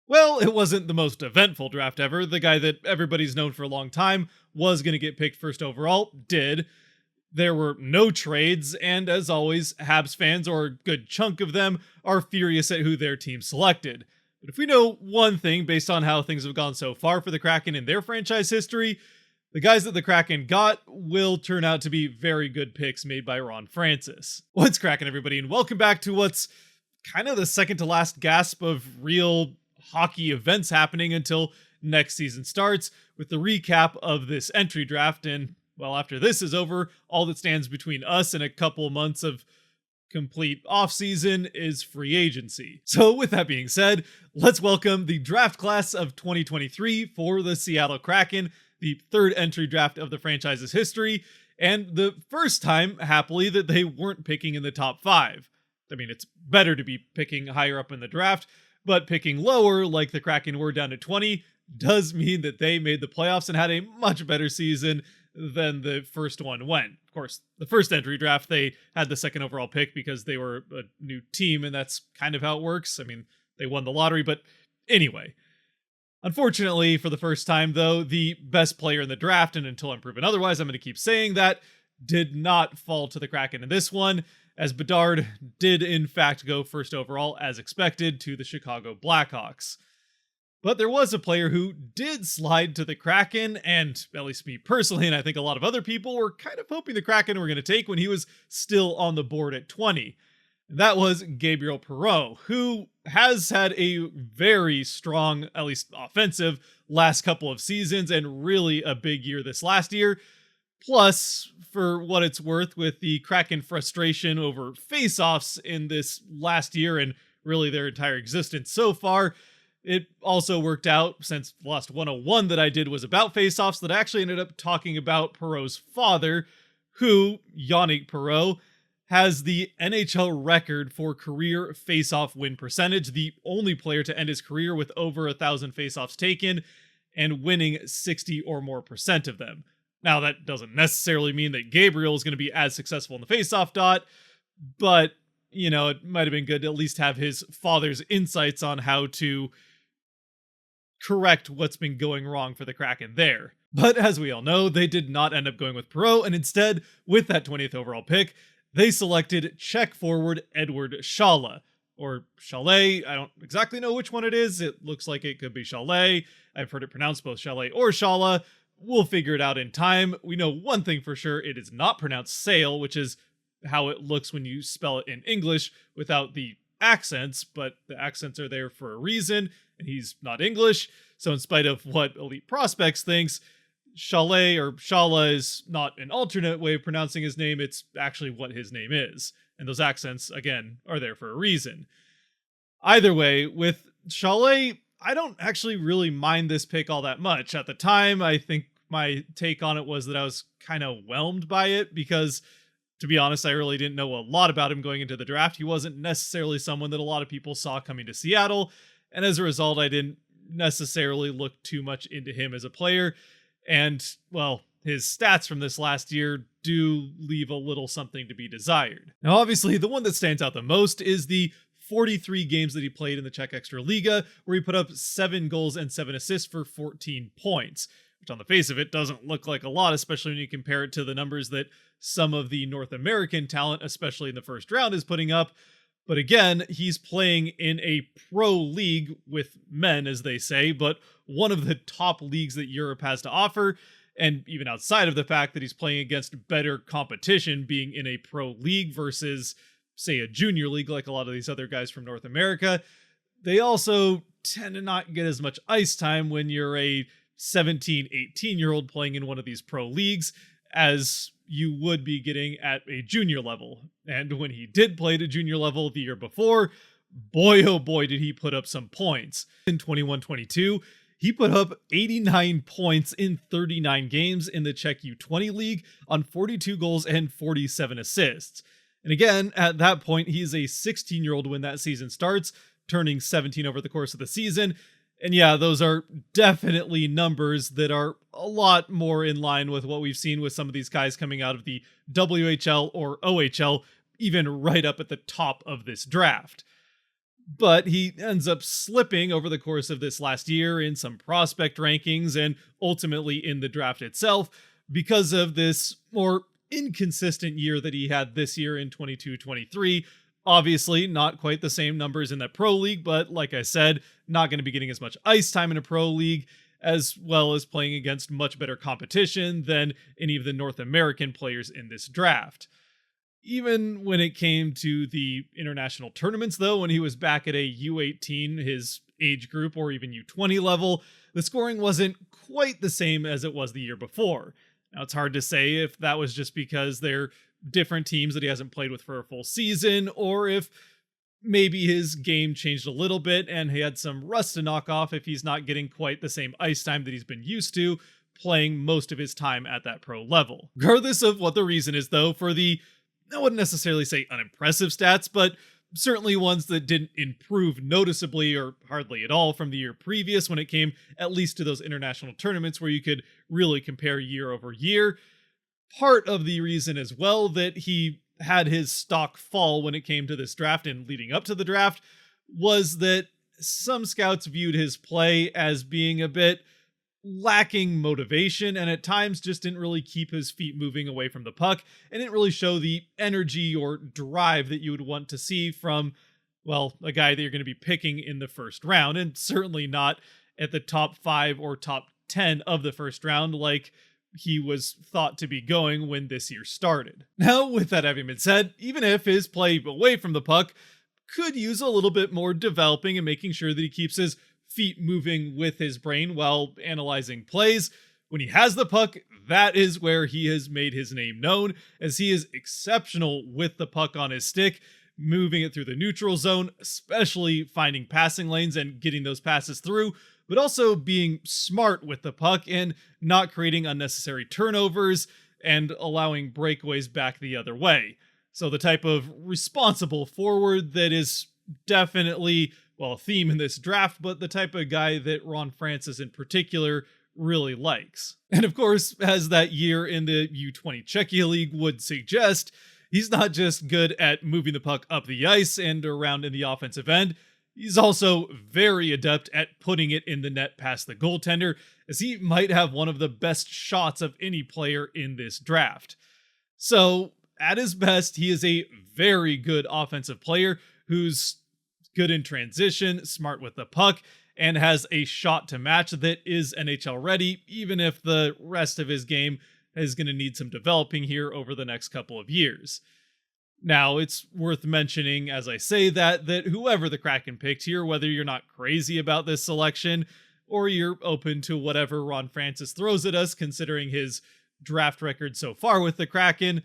Well, it wasn't the most eventful draft ever. The guy that everybody's known for a long time was going to get picked first overall, did. There were no trades, and as always, Habs fans, or a good chunk of them, are furious at who their team selected. But if we know one thing based on how things have gone so far for the Kraken in their franchise history, the guys that the Kraken got will turn out to be very good picks made by Ron Francis. What's cracking, everybody, and welcome back to what's kind of the second to last gasp of real hockey events happening until next season starts, with the recap of this entry draft. And well, after this is over, all that stands between us and a couple months of complete offseason is free agency. So with that being said, let's welcome the draft class of 2023 for the Seattle Kraken, the third entry draft of the franchise's history, and the first time, happily, that they weren't picking in the top 5. I mean, it's better to be picking higher up in the draft, but picking lower, like the Kraken were down to 20, does mean that they made the playoffs and had a much better season than the first one went. Of course, the first entry draft, they had the second overall pick because they were a new team, and that's kind of how it works. I mean, they won the lottery, but anyway. Unfortunately, for the first time, though, the best player in the draft, and until I'm proven otherwise, I'm going to keep saying that, did not fall to the Kraken in this one, as Bedard did in fact go first overall, as expected, to the Chicago Blackhawks. But there was a player who did slide to the Kraken, and at least me personally, and I think a lot of other people, were kind of hoping the Kraken were going to take when he was still on the board at 20. And that was Gabriel Perreault, who has had a very strong, at least offensive, last couple of seasons, and really a big year this last year. Plus, for what it's worth, with the Kraken frustration over face-offs in this last year and really their entire existence so far, it also worked out, since the last 101 that I did was about face-offs, that I actually ended up talking about Perreault's father, who, Yannick Perreault, has the NHL record for career face-off win percentage, the only player to end his career with over 1,000 face-offs taken and winning 60 or more percent of them. Now, that doesn't necessarily mean that Gabriel is going to be as successful in the face-off dot, but, you know, it might have been good to at least have his father's insights on how to correct what's been going wrong for the Kraken there. But as we all know, they did not end up going with Perreault, and instead, with that 20th overall pick, they selected Czech forward Eduard Sale, or Chalet. I don't exactly know which one it is. It looks like it could be Chalet. I've heard it pronounced both Chalet or Shala. We'll figure it out in time. We know one thing for sure: it is not pronounced Sale, which is how it looks when you spell it in English without the accents, but the accents are there for a reason, and he's not English. So in spite of what Elite Prospects thinks, Chalet or Shala is not an alternate way of pronouncing his name, it's actually what his name is. And those accents, again, are there for a reason. Either way, with Chalet, I don't actually really mind this pick all that much. At the time, I think my take on it was that I was kind of whelmed by it because, to be honest, I really didn't know a lot about him going into the draft. He wasn't necessarily someone that a lot of people saw coming to Seattle, and as a result, I didn't necessarily look too much into him as a player. And, well, his stats from this last year do leave a little something to be desired. Now, obviously, the one that stands out the most is the 43 games that he played in the Czech Extraliga, where he put up 7 goals and 7 assists for 14 points, which on the face of it doesn't look like a lot, especially when you compare it to the numbers that some of the North American talent, especially in the first round, is putting up. But again, he's playing in a pro league with men, as they say, but one of the top leagues that Europe has to offer. And even outside of the fact that he's playing against better competition, being in a pro league versus, say, a junior league like a lot of these other guys from North America, they also tend to not get as much ice time when you're a 17, 18-year-old playing in one of these pro leagues as you would be getting at a junior level. And when he did play at a junior level the year before, boy oh boy did he put up some points. In 21-22, he put up 89 points in 39 games in the Czech U20 League on 42 goals and 47 assists. And again, at that point, he's a 16-year-old when that season starts, turning 17 over the course of the season. And yeah, those are definitely numbers that are a lot more in line with what we've seen with some of these guys coming out of the WHL or OHL, even right up at the top of this draft. But he ends up slipping over the course of this last year in some prospect rankings and ultimately in the draft itself because of this more inconsistent year that he had this year in 22-23. Obviously, not quite the same numbers in that pro league, but like I said, not going to be getting as much ice time in a pro league, as well as playing against much better competition than any of the North American players in this draft. Even when it came to the international tournaments, though, when he was back at a U18, his age group, or even U20 level, the scoring wasn't quite the same as it was the year before. Now, it's hard to say if that was just because they're different teams that he hasn't played with for a full season, or if maybe his game changed a little bit and he had some rust to knock off if he's not getting quite the same ice time that he's been used to playing most of his time at that pro level. Regardless of what the reason is, though, for the, I wouldn't necessarily say unimpressive stats, but certainly ones that didn't improve noticeably or hardly at all from the year previous when it came at least to those international tournaments where you could really compare year over year. Part of the reason as well that he had his stock fall when it came to this draft and leading up to the draft was that some scouts viewed his play as being a bit lacking motivation and at times just didn't really keep his feet moving away from the puck and didn't really show the energy or drive that you would want to see from, well, a guy that you're going to be picking in the first round, and certainly not at the top 5 or top 10 of the first round like he was thought to be going when this year started. Now, with that having been said, even if his play away from the puck could use a little bit more developing and making sure that he keeps his feet moving with his brain while analyzing plays, when he has the puck, that is where he has made his name known, as he is exceptional with the puck on his stick, moving it through the neutral zone, especially finding passing lanes and getting those passes through, but also being smart with the puck and not creating unnecessary turnovers and allowing breakaways back the other way. So the type of responsible forward that is definitely, well, a theme in this draft, but the type of guy that Ron Francis in particular really likes. And of course, as that year in the U20 Czechia League would suggest, he's not just good at moving the puck up the ice and around in the offensive end, he's also very adept at putting it in the net past the goaltender, as he might have one of the best shots of any player in this draft. So, at his best, he is a very good offensive player who's good in transition, smart with the puck, and has a shot to match that is NHL ready, even if the rest of his game is going to need some developing here over the next couple of years. Now, it's worth mentioning, as I say that whoever the Kraken picked here, whether you're not crazy about this selection, or you're open to whatever Ron Francis throws at us, considering his draft record so far with the Kraken,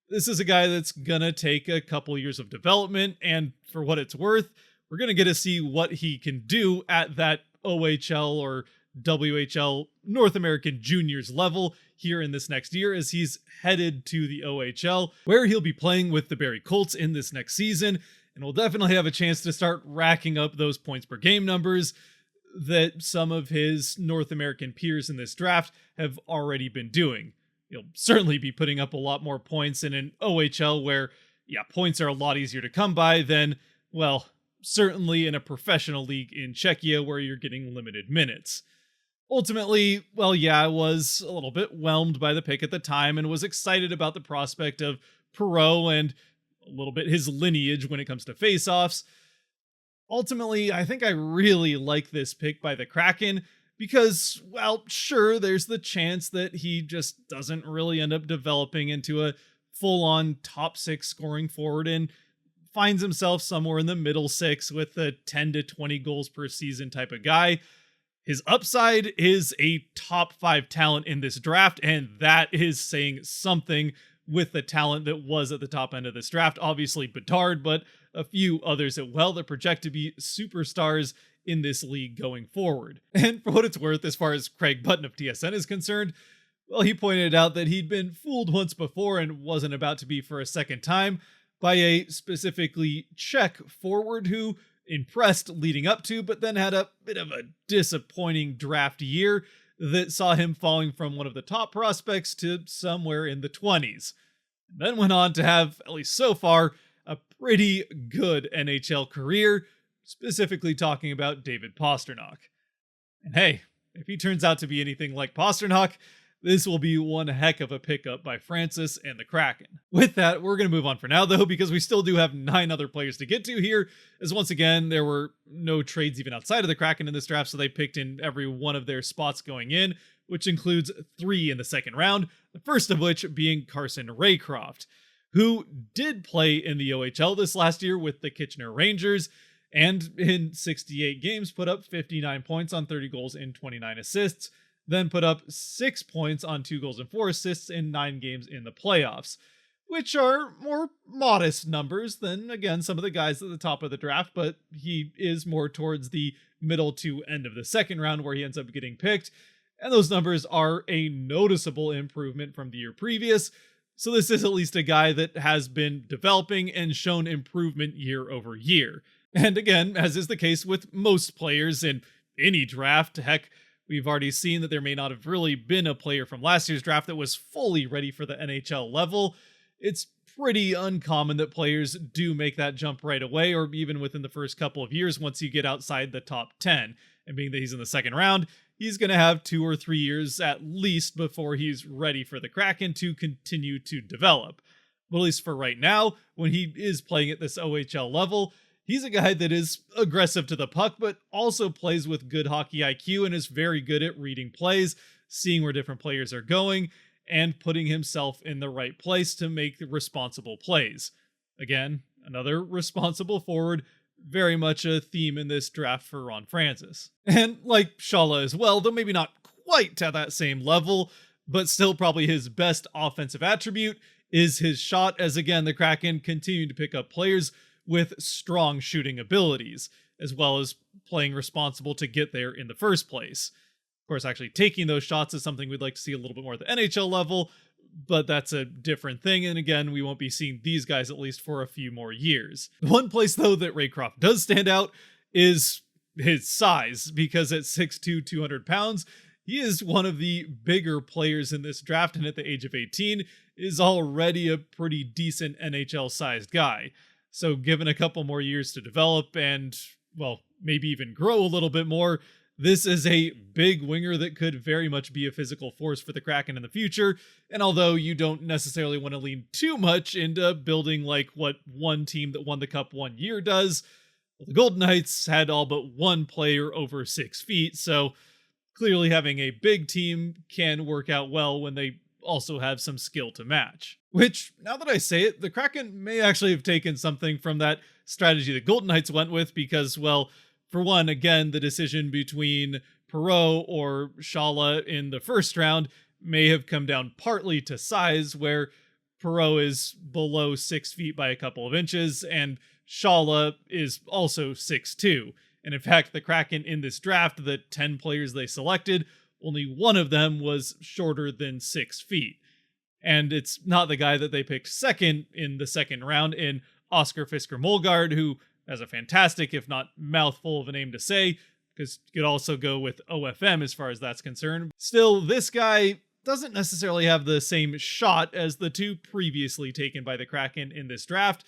this is a guy that's gonna take a couple years of development, and for what it's worth, we're gonna get to see what he can do at that OHL or WHL North American Juniors level here in this next year, as he's headed to the OHL, where he'll be playing with the Barrie Colts in this next season, and will definitely have a chance to start racking up those points per game numbers that some of his North American peers in this draft have already been doing. He'll certainly be putting up a lot more points in an OHL where, yeah, points are a lot easier to come by than, well, certainly in a professional league in Czechia where you're getting limited minutes. Ultimately, well, yeah, I was a little bit whelmed by the pick at the time and was excited about the prospect of Perreault and a little bit his lineage when it comes to faceoffs. Ultimately, I think I really like this pick by the Kraken because, well, sure, there's the chance that he just doesn't really end up developing into a full-on top 6 scoring forward and finds himself somewhere in the middle 6 with a 10 to 20 goals per season type of guy. His upside is a top 5 talent in this draft, and that is saying something with the talent that was at the top end of this draft. Obviously Bedard, but a few others as well that project to be superstars in this league going forward. And for what it's worth, as far as Craig Button of TSN is concerned, well, he pointed out that he'd been fooled once before and wasn't about to be for a second time by a specifically Czech forward who impressed leading up to, but then had a bit of a disappointing draft year that saw him falling from one of the top prospects to somewhere in the 20s. And then went on to have, at least so far, a pretty good NHL career, specifically talking about David Pastrnak. And hey, if he turns out to be anything like Pastrnak, this will be one heck of a pickup by Francis and the Kraken. With that, we're going to move on for now, though, because we still do have 9 other players to get to here, as once again, there were no trades even outside of the Kraken in this draft, so they picked in every one of their spots going in, which includes 3 in the second round, the first of which being Carson Rehkopf, who did play in the OHL this last year with the Kitchener Rangers, and in 68 games put up 59 points on 30 goals and 29 assists, then put up 6 points on 2 goals and 4 assists in 9 games in the playoffs, which are more modest numbers than, again, some of the guys at the top of the draft, but he is more towards the middle to end of the second round where he ends up getting picked, and those numbers are a noticeable improvement from the year previous, so this is at least a guy that has been developing and shown improvement year over year. And again, as is the case with most players in any draft, heck, we've already seen that there may not have really been a player from last year's draft that was fully ready for the NHL level. It's pretty uncommon that players do make that jump right away, or even within the first couple of years once you get outside the top 10. And being that he's in the second round, he's going to have 2 or 3 years at least before he's ready for the Kraken to continue to develop. But at least for right now, when he is playing at this OHL level, he's a guy that is aggressive to the puck, but also plays with good hockey IQ and is very good at reading plays, seeing where different players are going, and putting himself in the right place to make responsible plays. Again, another responsible forward, very much a theme in this draft for Ron Francis. And like Shala as well, though maybe not quite to that same level, but still probably his best offensive attribute is his shot, as again, the Kraken continue to pick up players with strong shooting abilities, as well as playing responsible to get there in the first place. Of course, actually taking those shots is something we'd like to see a little bit more at the NHL level, but that's a different thing, and again, we won't be seeing these guys at least for a few more years. One place, though, that Rehkopf does stand out is his size, because at 6'2", 200 pounds, he is one of the bigger players in this draft, and at the age of 18, is already a pretty decent NHL-sized guy. So given a couple more years to develop and, well, maybe even grow a little bit more, this is a big winger that could very much be a physical force for the Kraken in the future. And although you don't necessarily want to lean too much into building like what one team that won the Cup one year does, well, the Golden Knights had all but one player over 6 feet, so clearly having a big team can work out well when they also have some skill to match. Which, now that I say it, the Kraken may actually have taken something from that strategy the Golden Knights went with, because, well, for one, again, the decision between Perreault or Shala in the first round may have come down partly to size, where Perreault is below 6 feet by a couple of inches, and Shala is also 6'2". And in fact, the Kraken in this draft, the 10 players they selected, only one of them was shorter than 6 feet. And it's not the guy that they picked second in the second round in Oscar Fisker Mølgaard, who has a fantastic, if not mouthful of a name to say, because you could also go with OFM as far as that's concerned. Still, this guy doesn't necessarily have the same shot as the 2 previously taken by the Kraken in this draft,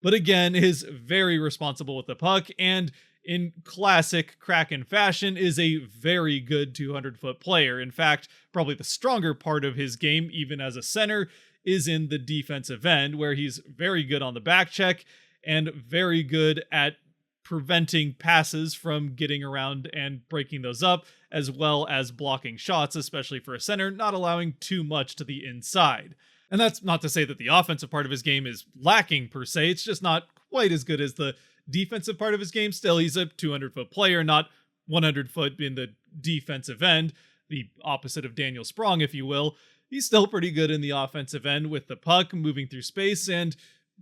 but again, is very responsible with the puck, and in classic Kraken fashion, is a very good 200-foot player. In fact, probably the stronger part of his game, even as a center, is in the defensive end, where he's very good on the back check and very good at preventing passes from getting around and breaking those up, as well as blocking shots, especially for a center, not allowing too much to the inside. And that's not to say that the offensive part of his game is lacking per se, it's just not quite as good as the defensive part of his game. Still, he's a 200-foot player, not 100-foot in the defensive end, the opposite of Daniel Sprong, if you will. He's still pretty good in the offensive end with the puck, moving through space, and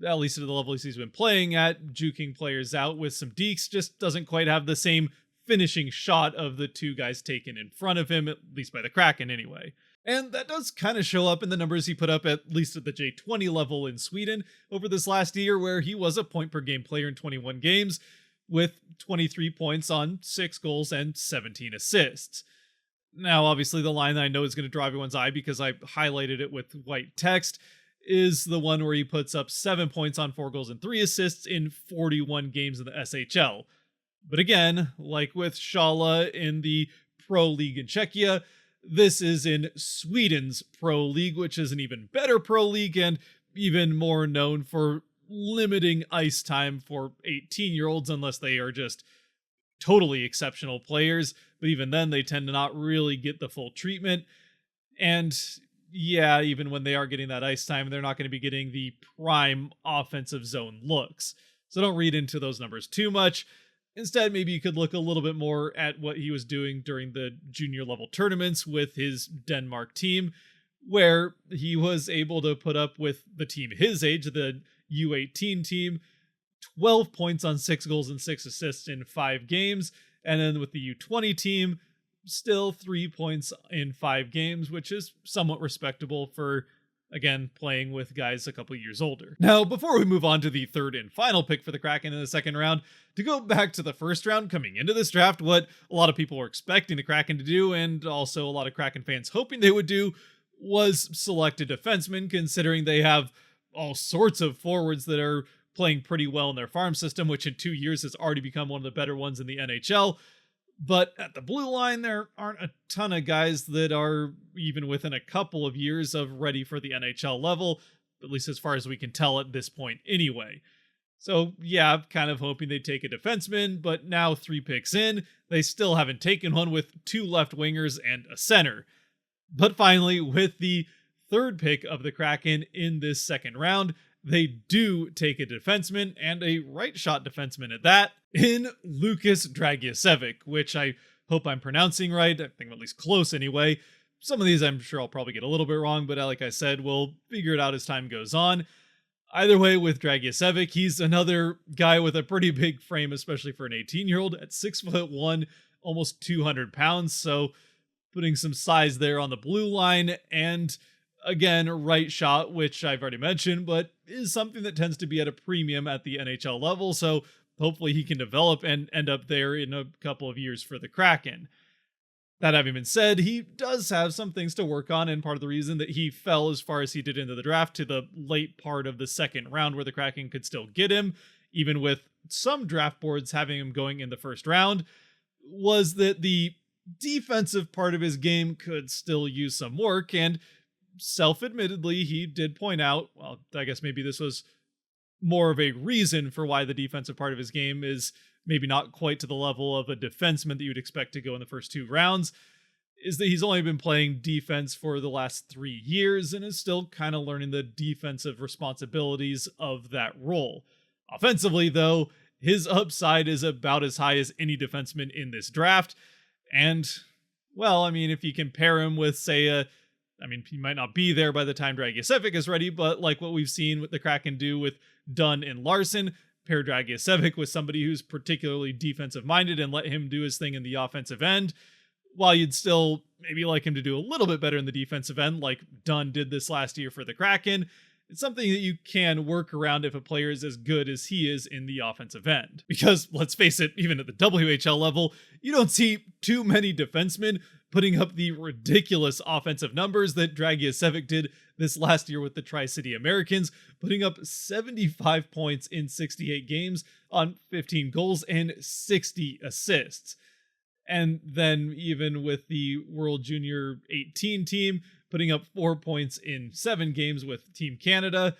at least at the levels he's been playing at, juking players out with some dekes, just doesn't quite have the same finishing shot of the 2 guys taken in front of him, at least by the Kraken anyway. And that does kind of show up in the numbers he put up, at least at the J20 level in Sweden over this last year, where he was a point-per-game player in 21 games, with 23 points on 6 goals and 17 assists. Now, obviously, the line that I know is going to draw everyone's eye because I highlighted it with white text is the one where he puts up 7 points on 4 goals and 3 assists in 41 games in the SHL. But again, like with Shala in the Pro League in Czechia, this is in Sweden's Pro League, which is an even better Pro League and even more known for limiting ice time for 18-year-olds unless they are just totally exceptional players. But even then, they tend to not really get the full treatment. And yeah, even when they are getting that ice time, they're not going to be getting the prime offensive zone looks. So don't read into those numbers too much. Instead, maybe you could look a little bit more at what he was doing during the junior level tournaments with his Denmark team, where he was able to put up with the team his age, the U18 team, 12 points on 6 goals and 6 assists in 5 games. And then with the U20 team, still 3 points in 5 games, which is somewhat respectable for, again, playing with guys a couple years older. Now, before we move on to the third and final pick for the Kraken in the second round, to go back to the first round coming into this draft, what a lot of people were expecting the Kraken to do, and also a lot of Kraken fans hoping they would do, was select a defenseman, considering they have all sorts of forwards that are playing pretty well in their farm system, which in 2 years has already become one of the better ones in the NHL. But at the blue line, there aren't a ton of guys that are even within a couple of years of ready for the NHL level, at least as far as we can tell at this point anyway. So yeah, I'm kind of hoping they take a defenseman, but now 3 picks in, they still haven't taken one with 2 left wingers and a center. But finally, with the third pick of the Kraken in this second round, they do take a defenseman, and a right shot defenseman at that, in Lukas Dragicevic, which I hope I'm pronouncing right. I think I'm at least close anyway. Some of these I'm sure I'll probably get a little bit wrong, but like I said, we'll figure it out as time goes on. Either way, with Dragicevic, he's another guy with a pretty big frame, especially for an 18-year-old at 6'1", almost 200 pounds. So putting some size there on the blue line, and again, right shot, which I've already mentioned, but is something that tends to be at a premium at the NHL level. So hopefully he can develop and end up there in a couple of years for the Kraken. That having been said, he does have some things to work on, and part of the reason that he fell as far as he did into the draft to the late part of the second round where the Kraken could still get him, even with some draft boards having him going in the first round, was that the defensive part of his game could still use some work. And self-admittedly, he did point out, well, I guess maybe this was more of a reason for why the defensive part of his game is maybe not quite to the level of a defenseman that you'd expect to go in the first 2 rounds, is that he's only been playing defense for the last 3 years and is still kind of learning the defensive responsibilities of that role. Offensively, though, his upside is about as high as any defenseman in this draft. And, well, I mean, if you compare him with, say, he might not be there by the time Dragicevic is ready, but like what we've seen with the Kraken do with Dunn and Larson, pair Dragicevic with somebody who's particularly defensive-minded and let him do his thing in the offensive end, while you'd still maybe like him to do a little bit better in the defensive end, like Dunn did this last year for the Kraken. It's something that you can work around if a player is as good as he is in the offensive end. Because, let's face it, even at the WHL level, you don't see too many defensemen putting up the ridiculous offensive numbers that Dragicevic did this last year with the Tri-City Americans, putting up 75 points in 68 games on 15 goals and 60 assists. And then even with the World Junior 18 team, putting up 4 points in 7 games with Team Canada.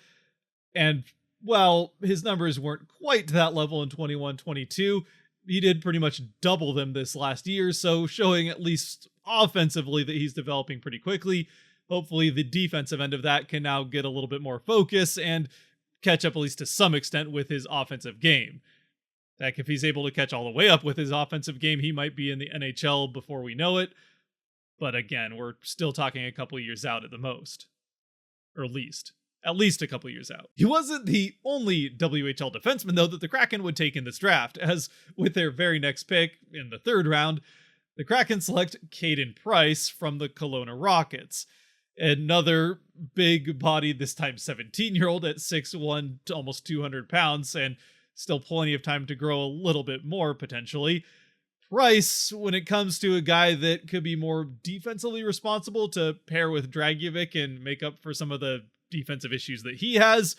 And while his numbers weren't quite to that level in 21-22, he did pretty much double them this last year, so showing at least offensively that he's developing pretty quickly. Hopefully the defensive end of that can now get a little bit more focus and catch up at least to some extent with his offensive game. Heck, if he's able to catch all the way up with his offensive game, he might be in the NHL before we know it. But again, we're still talking a couple years out at the most. Or at least a couple years out. He wasn't the only WHL defenseman, though, that the Kraken would take in this draft, as with their very next pick in the third round, the Kraken select Caden Price from the Kelowna Rockets. Another big body, this time 17-year-old at 6'1", to almost 200 pounds, and still plenty of time to grow a little bit more, potentially. Price, when it comes to a guy that could be more defensively responsible to pair with Dragicevic and make up for some of the defensive issues that he has,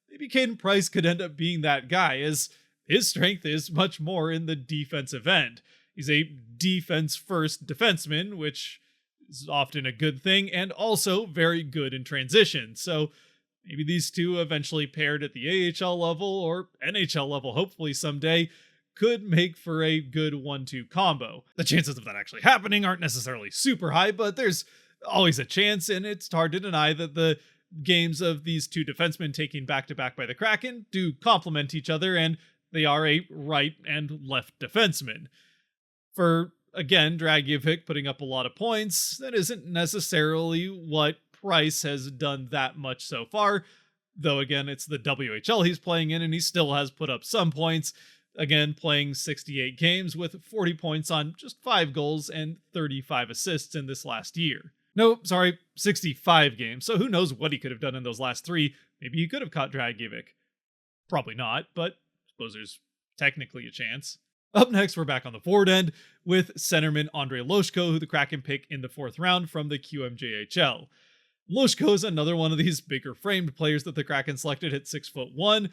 maybe Caden Price could end up being that guy, as his strength is much more in the defensive end. He's a defense-first defenseman, which is often a good thing, and also very good in transition. So maybe these two eventually paired at the AHL level or NHL level, hopefully someday, could make for a good 1-2 combo. The chances of that actually happening aren't necessarily super high, but there's always a chance, and it's hard to deny that the games of these two defensemen taking back-to-back by the Kraken do complement each other, and they are a right and left defenseman. For, again, Dragicevic putting up a lot of points, that isn't necessarily what Price has done that much so far, though again, it's the WHL he's playing in, and he still has put up some points. Again, playing 68 games with 40 points on just 5 goals and 35 assists in this last year. No, sorry, 65 games, so who knows what he could have done in those last 3. Maybe he could have caught Dragicevic. Probably not, but I suppose there's technically a chance. Up next, we're back on the forward end with centerman Andrei Loshko, who the Kraken pick in the 4th round from the QMJHL. Loshko is another one of these bigger framed players that the Kraken selected at 6'1",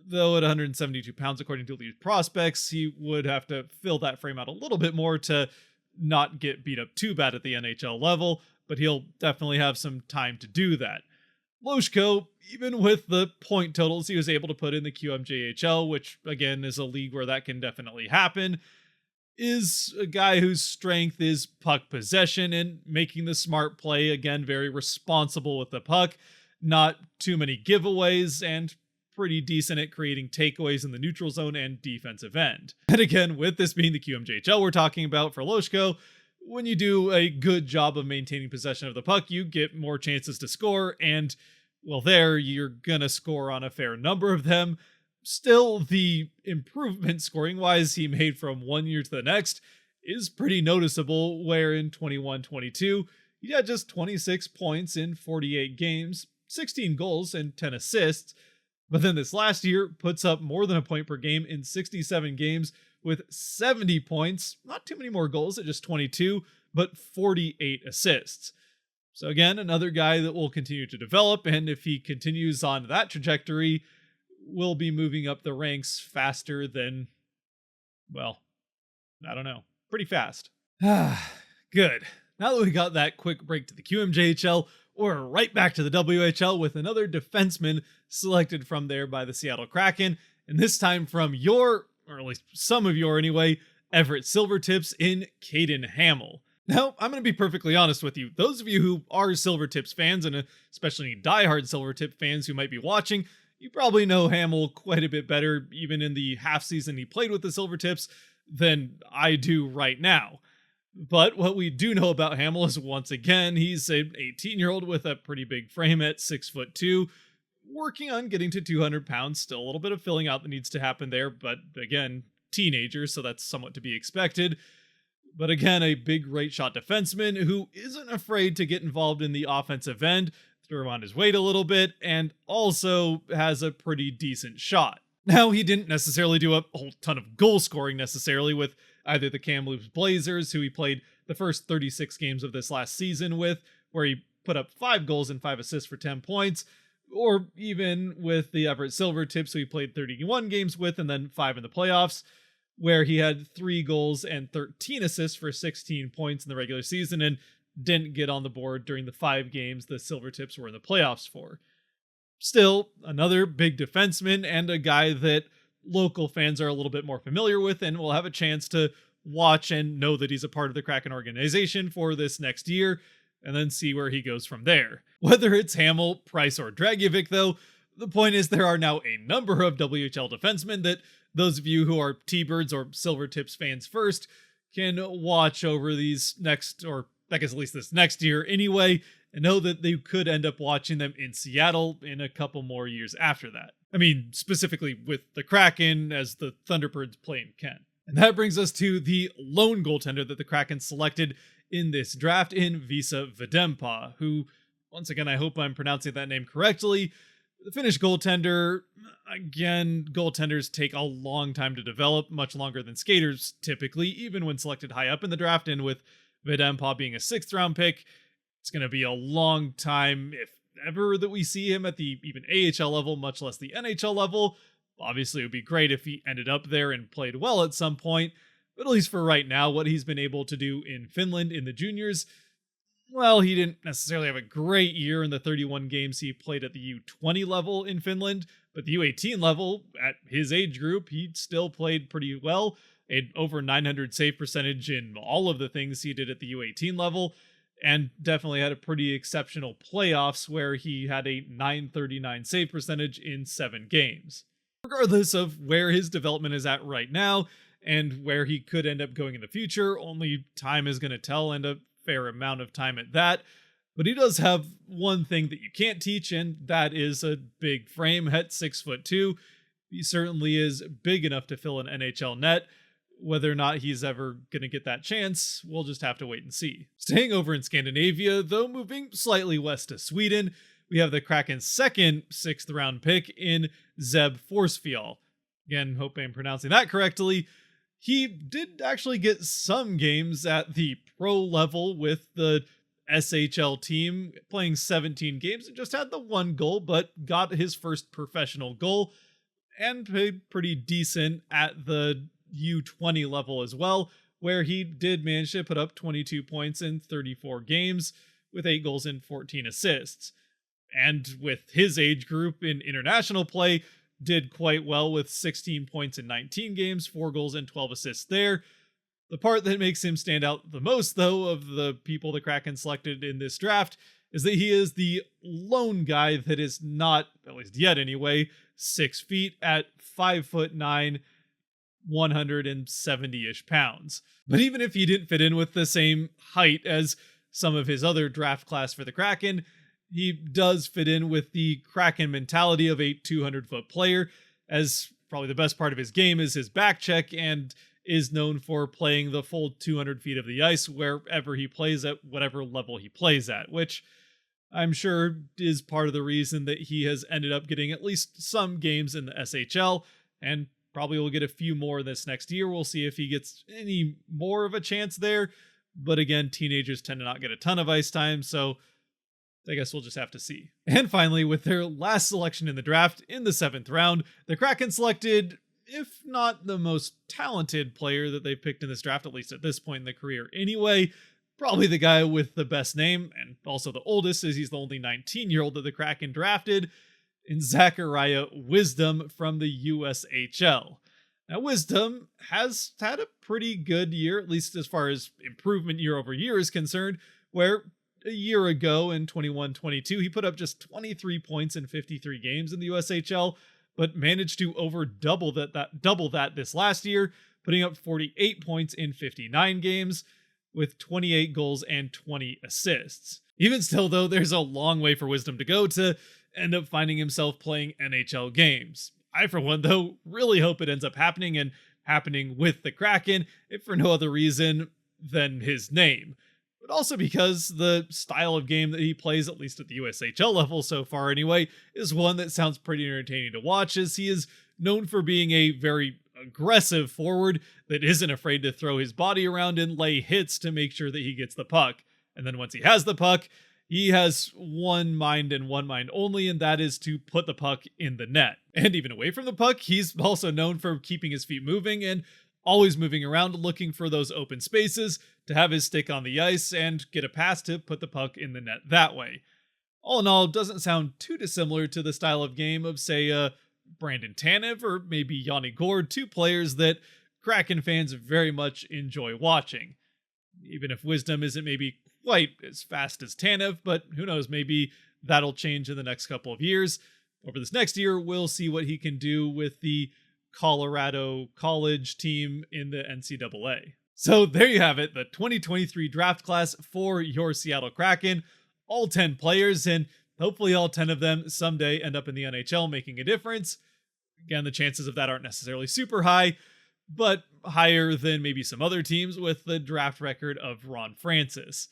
though at 172 pounds, according to Elite Prospects, he would have to fill that frame out a little bit more to not get beat up too bad at the NHL level, but he'll definitely have some time to do that. Loshko, even with the point totals he was able to put in the QMJHL, which again is a league where that can definitely happen, is a guy whose strength is puck possession and making the smart play, again, very responsible with the puck, not too many giveaways, and pretty decent at creating takeaways in the neutral zone and defensive end. And again, with this being the QMJHL we're talking about for Loshko, when you do a good job of maintaining possession of the puck, you get more chances to score, and, well, there, you're gonna score on a fair number of them. Still, the improvement scoring-wise he made from one year to the next is pretty noticeable, where in 21-22, he had just 26 points in 48 games, 16 goals, and 10 assists, but then this last year puts up more than a point per game in 67 games with 70 points, not too many more goals at just 22, but 48 assists. So again, another guy that will continue to develop, and if he continues on that trajectory, will be moving up the ranks faster than, well, I don't know, pretty fast. Good. Now that we got that quick break to the QMJHL, we're right back to the WHL with another defenseman selected from there by the Seattle Kraken, and this time from your, or at least some of your anyway, Everett Silvertips in Kaden Hammell. Now, I'm going to be perfectly honest with you. Those of you who are Silvertips fans, and especially diehard Silvertip fans who might be watching, you probably know Hammell quite a bit better, even in the half season he played with the Silvertips, than I do right now. But what we do know about Hammell is, once again, he's an 18-year-old with a pretty big frame at 6'2", working on getting to 200 pounds, still a little bit of filling out that needs to happen there, but again, teenager, so that's somewhat to be expected. But again, a big right shot defenseman who isn't afraid to get involved in the offensive end, throw on his weight a little bit, and also has a pretty decent shot. Now, he didn't necessarily do a whole ton of goal scoring necessarily with either the Kamloops Blazers, who he played the first 36 games of this last season with, where he put up 5 goals and 5 assists for 10 points, or even with the Everett Silvertips, who he played 31 games with and then 5 in the playoffs, where he had 3 goals and 13 assists for 16 points in the regular season and didn't get on the board during the 5 games the Silvertips were in the playoffs for. Still, another big defenseman and a guy that local fans are a little bit more familiar with and will have a chance to watch and know that he's a part of the Kraken organization for this next year, and then see where he goes from there. Whether it's Hammell, Price, or Dragicevic, though, the point is there are now a number of WHL defensemen that those of you who are T-Birds or Silvertips fans first can watch over these next, or I guess at least this next year anyway, and know that they could end up watching them in Seattle in a couple more years after that. I mean, specifically with the Kraken as the Thunderbirds play in Kent. And that brings us to the lone goaltender that the Kraken selected in this draft in Visa Vedenpää, who, once again, I hope I'm pronouncing that name correctly. The Finnish goaltender, again, goaltenders take a long time to develop, much longer than skaters typically, even when selected high up in the draft, and with Vedenpää being a 6th round pick, it's going to be a long time, if ever, that we see him at the even AHL level, much less the NHL level. Obviously, it would be great if he ended up there and played well at some point, but at least for right now, what he's been able to do in Finland in the juniors, well, he didn't necessarily have a great year in the 31 games he played at the U20 level in Finland, but the U18 level, at his age group, he still played pretty well. An over 900 save percentage in all of the things he did at the U18 level, and definitely had a pretty exceptional playoffs where he had a 939 save percentage in 7 games. Regardless of where his development is at right now, and where he could end up going in the future, only time is going to tell, and a fair amount of time at that. But he does have one thing that you can't teach, and that is a big frame at 6'2". He certainly is big enough to fill an NHL net. Whether or not he's ever going to get that chance, we'll just have to wait and see. Staying over in Scandinavia, though moving slightly west to Sweden, we have the Kraken's second 6th round pick in Zeb Forsfjäll. Again, hope I'm pronouncing that correctly. He did actually get some games at the pro level with the SHL team, playing 17 games and just had the 1 goal, but got his first professional goal and played pretty decent at the U20 level as well, where he did manage to put up 22 points in 34 games with 8 goals and 14 assists. And with his age group in international play, did quite well with 16 points in 19 games, 4 goals and 12 assists there. The part that makes him stand out the most, though, of the people the Kraken selected in this draft, is that he is the lone guy that is not, at least yet anyway, 6 feet at 5'9", 170-ish pounds. But even if he didn't fit in with the same height as some of his other draft class for the Kraken, he does fit in with the Kraken mentality of a 200-foot player, as probably the best part of his game is his back check, and is known for playing the full 200 feet of the ice wherever he plays at whatever level he plays at, which I'm sure is part of the reason that he has ended up getting at least some games in the SHL, and probably will get a few more this next year. We'll see if he gets any more of a chance there, but again, teenagers tend to not get a ton of ice time, so I guess we'll just have to see. And finally, with their last selection in the draft, in the 7th round, the Kraken selected, if not the most talented player that they picked in this draft, at least at this point in the career anyway, probably the guy with the best name, and also the oldest, as he's the only 19-year-old that the Kraken drafted, in Zachariah Wisdom from the USHL. Now, Wisdom has had a pretty good year, at least as far as improvement year over year is concerned, where a year ago in 21-22, he put up just 23 points in 53 games in the USHL, but managed to over double that this last year, putting up 48 points in 59 games with 28 goals and 20 assists. Even still, though, there's a long way for Wisdom to go to end up finding himself playing NHL games. I, for one, though, really hope it ends up happening, and happening with the Kraken, if for no other reason than his name. But also because the style of game that he plays, at least at the USHL level so far anyway, is one that sounds pretty entertaining to watch, as he is known for being a very aggressive forward that isn't afraid to throw his body around and lay hits to make sure that he gets the puck. And then once he has the puck, he has one mind and one mind only, and that is to put the puck in the net. And even away from the puck, he's also known for keeping his feet moving and always moving around, looking for those open spaces to have his stick on the ice and get a pass to put the puck in the net that way. All in all, doesn't sound too dissimilar to the style of game of, say, Brandon Tanev or maybe Yanni Gourde, 2 players that Kraken fans very much enjoy watching. Even if Wisdom isn't maybe quite as fast as Tanev, but who knows, maybe that'll change in the next couple of years. Over this next year, we'll see what he can do with the Colorado College team in the NCAA. So there you have it, the 2023 draft class for your Seattle Kraken. All 10 players, and hopefully all 10 of them someday end up in the NHL making a difference. Again, the chances of that aren't necessarily super high, but higher than maybe some other teams with the draft record of Ron Francis.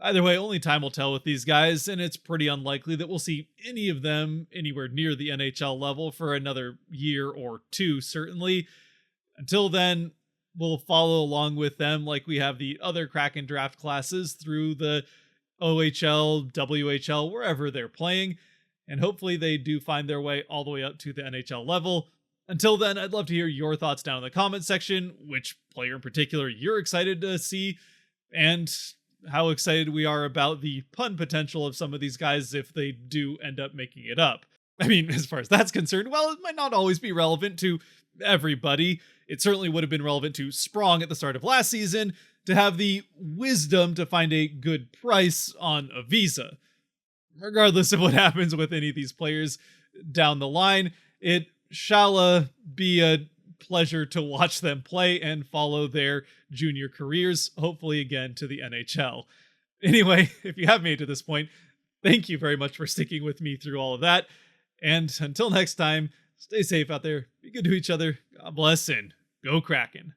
Either way, only time will tell with these guys, and it's pretty unlikely that we'll see any of them anywhere near the NHL level for another year or 2, certainly. Until then, we'll follow along with them like we have the other Kraken draft classes through the OHL, WHL, wherever they're playing, and hopefully they do find their way all the way up to the NHL level. Until then, I'd love to hear your thoughts down in the comment section, which player in particular you're excited to see, and how excited we are about the pun potential of some of these guys if they do end up making it up. I mean, as far as that's concerned, well, it might not always be relevant to everybody. It certainly would have been relevant to Sprong at the start of last season to have the wisdom to find a good price on a visa. Regardless of what happens with any of these players down the line, it shall be a pleasure to watch them play and follow their junior careers, hopefully again to the NHL. Anyway, if you have made it to this point, thank you very much for sticking with me through all of that. And until next time, stay safe out there, be good to each other, God bless, and go Kraken.